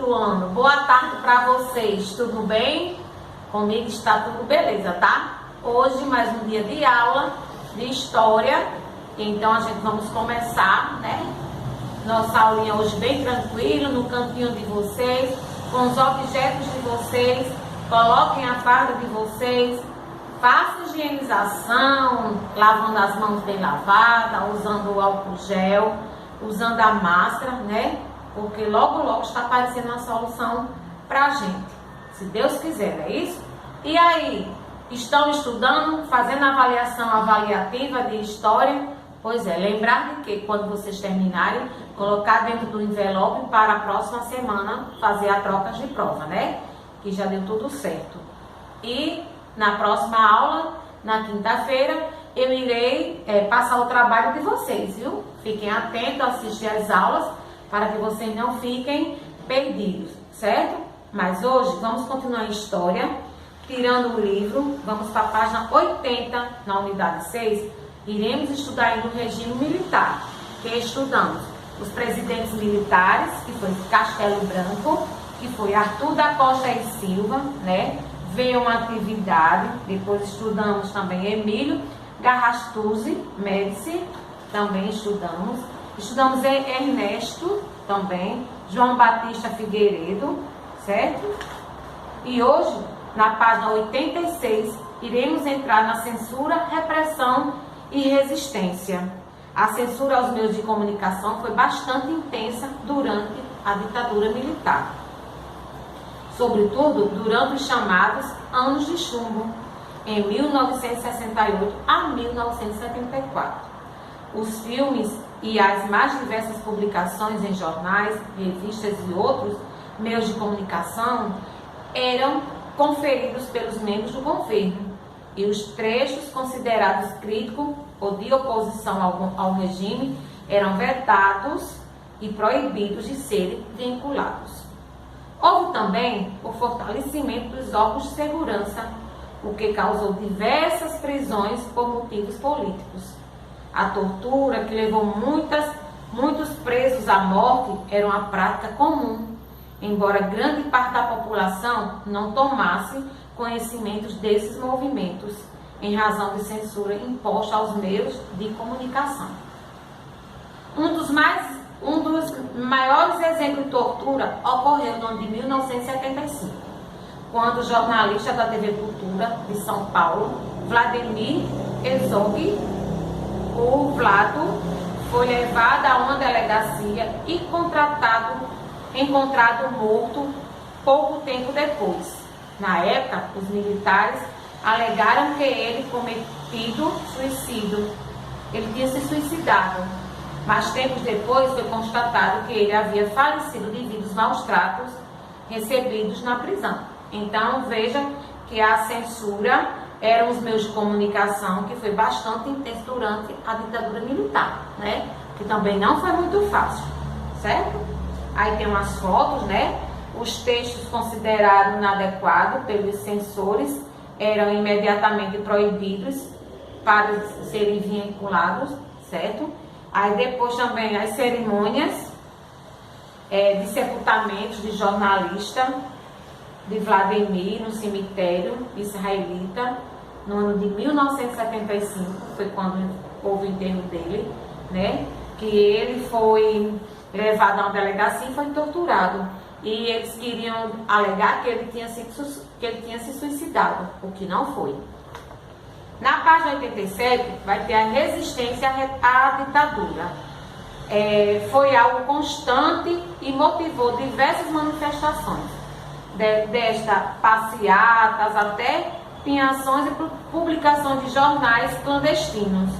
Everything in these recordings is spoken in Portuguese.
quinto ano. Boa tarde para vocês, tudo bem? Comigo está tudo beleza, tá? Hoje mais um dia de aula de história, então a gente vamos começar, né? Nossa aulinha hoje bem tranquilo, no cantinho de vocês, com os objetos de vocês, coloquem a farda de vocês, façam higienização, lavando as mãos bem lavadas, usando o álcool gel, usando a máscara, né? Porque logo está aparecendo a solução pra gente, se Deus quiser, não é isso? E aí, estão estudando, fazendo avaliação avaliativa de história? Pois é, lembrar de que quando vocês terminarem, colocar dentro do envelope para a próxima semana fazer a troca de prova, né? Que já deu tudo certo. E na próxima aula, na quinta-feira, eu irei passar o trabalho de vocês, viu? Fiquem atentos a assistir às aulas para que vocês não fiquem perdidos, certo? Mas hoje vamos continuar a história, tirando o livro, vamos para a página 80, na unidade 6, iremos estudar ainda o regime militar, que estudamos os presidentes militares, que foi Castelo Branco, que foi Arthur da Costa e Silva, né? Veio uma atividade, depois estudamos também Emílio Garrastazu Médici, também estudamos Ernesto também, João Batista Figueiredo, certo? E hoje, na página 86, iremos entrar na censura, repressão e resistência. A censura aos meios de comunicação foi bastante intensa durante a ditadura militar, sobretudo durante os chamados anos de chumbo, em 1968 a 1974. Os filmes e as mais diversas publicações em jornais, revistas e outros meios de comunicação eram conferidos pelos membros do governo, e os trechos considerados críticos ou de oposição ao regime eram vetados e proibidos de serem vinculados. Houve também o fortalecimento dos órgãos de segurança, o que causou diversas prisões por motivos políticos. A tortura, que levou muitos presos à morte, era uma prática comum, embora grande parte da população não tomasse conhecimentos desses movimentos, em razão de censura imposta aos meios de comunicação. Um dos maiores exemplos de tortura ocorreu no ano de 1975, quando o jornalista da TV Cultura de São Paulo, Vladimir Herzog, o Vlado, foi levado a uma delegacia e encontrado morto pouco tempo depois. Na época, os militares alegaram que ele cometido suicídio. Ele tinha se suicidado, mas tempos depois foi constatado que ele havia falecido devido aos maus tratos recebidos na prisão. Então, veja que a censura eram os meios de comunicação, que foi bastante intenso durante a ditadura militar, né? Que também não foi muito fácil, certo? Aí tem umas fotos, né? Os textos considerados inadequados pelos censores eram imediatamente proibidos para serem vinculados, certo? Aí depois também as cerimônias de sepultamentos de jornalista de Vladimir no cemitério israelita, no ano de 1975, foi quando houve o enterro dele, né? Que ele foi levado a uma delegacia e foi torturado. E eles queriam alegar que ele tinha se suicidado, o que não foi. Na página 87, vai ter a resistência à ditadura. Foi algo constante e motivou diversas manifestações, desta passeatas até pinhações e publicações de jornais clandestinos.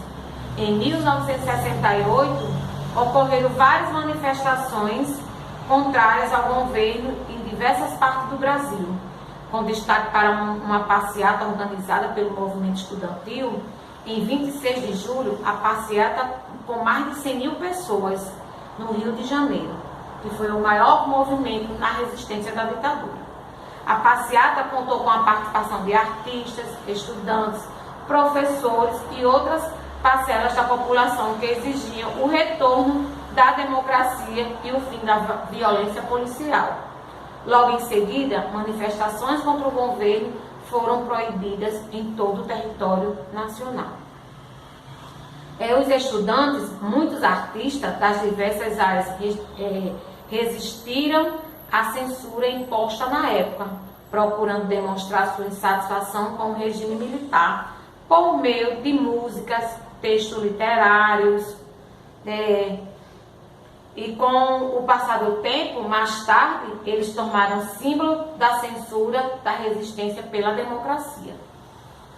Em 1968, ocorreram várias manifestações contrárias ao governo em diversas partes do Brasil, com destaque para uma passeata organizada pelo movimento estudantil. Em 26 de julho, a passeata com mais de 100 mil pessoas no Rio de Janeiro, que foi o maior movimento na resistência da ditadura. A passeata contou com a participação de artistas, estudantes, professores e outras parcelas da população que exigiam o retorno da democracia e o fim da violência policial. Logo em seguida, manifestações contra o governo foram proibidas em todo o território nacional. Os estudantes, muitos artistas das diversas áreas resistiram à censura imposta na época, procurando demonstrar sua insatisfação com o regime militar por meio de músicas, textos literários, e com o passar do tempo, mais tarde, eles tornaram símbolo da censura da resistência pela democracia.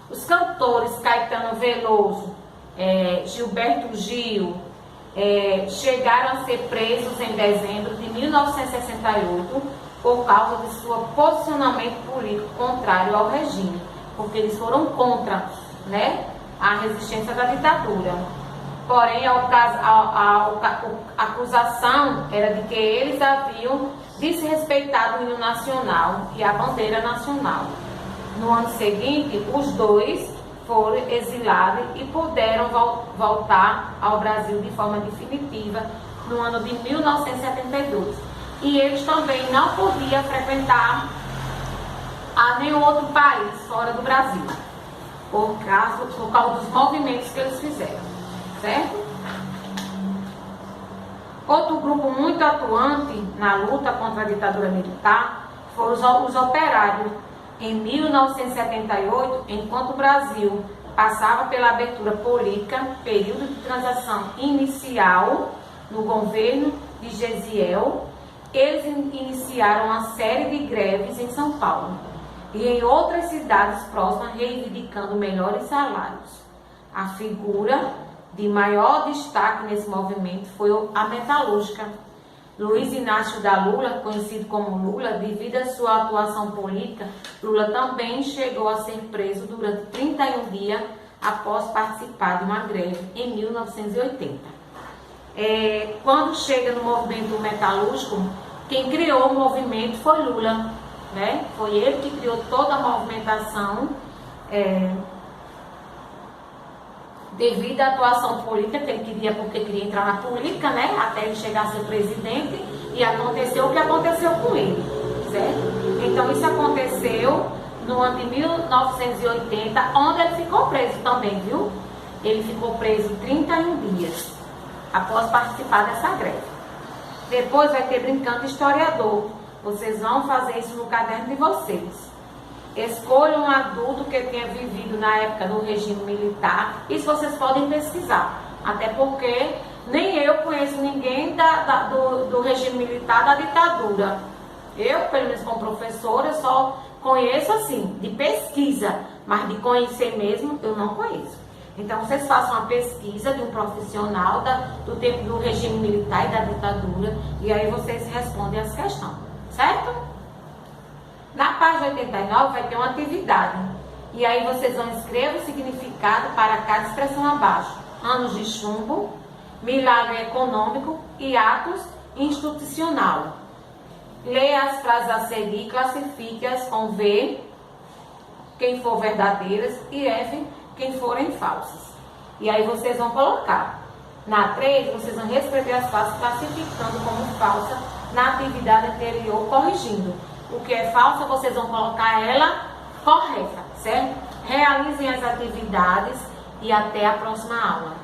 Os cantores Caetano Veloso, Gilberto Gil, chegaram a ser presos em dezembro de 1968 por causa de seu posicionamento político contrário ao regime, porque eles foram contra, a resistência da ditadura. Porém, a acusação era de que eles haviam desrespeitado o hino nacional e a bandeira nacional. No ano seguinte, os dois foram exilados e puderam voltar ao Brasil de forma definitiva no ano de 1972. E eles também não podiam frequentar a nenhum outro país fora do Brasil, por causa dos movimentos que eles fizeram. Certo? Outro grupo muito atuante na luta contra a ditadura militar foram os operários. Em 1978, enquanto o Brasil passava pela abertura política, período de transição inicial no governo de Gesiel, eles iniciaram uma série de greves em São Paulo e em outras cidades próximas, reivindicando melhores salários. A figura de maior destaque nesse movimento foi a metalúrgica. Luiz Inácio da Lula, conhecido como Lula, devido à sua atuação política, Lula também chegou a ser preso durante 31 dias após participar de uma greve em 1980. Quando chega no movimento metalúrgico, quem criou o movimento foi Lula, Foi ele que criou toda a movimentação, devido à atuação política que ele queria, porque queria entrar na política, até ele chegar a ser presidente, e aconteceu o que aconteceu com ele, certo? Então isso aconteceu no ano de 1980, onde ele ficou preso também, viu? Ele ficou preso 31 dias, após participar dessa greve. Depois vai ter Brincando Historiador, vocês vão fazer isso no caderno de vocês. Escolha um adulto que tenha vivido na época do regime militar. Isso vocês podem pesquisar. Até porque nem eu conheço ninguém do regime militar da ditadura. Eu, pelo menos como professora, só conheço assim, de pesquisa. Mas de conhecer mesmo, eu não conheço. Então vocês façam uma pesquisa de um profissional do tempo do regime militar e da ditadura. E aí vocês respondem as questões. Certo? Na página 89 vai ter uma atividade. E aí vocês vão escrever o significado para cada expressão abaixo. Anos de chumbo, milagre econômico e atos institucional. Leia as frases a seguir, classifique-as com V, quem for verdadeiras, e F, quem forem falsas. E aí vocês vão colocar. Na 3, vocês vão reescrever as frases classificando como falsa na atividade anterior, corrigindo. O que é falsa, vocês vão colocar ela correta, certo? Realizem as atividades e até a próxima aula.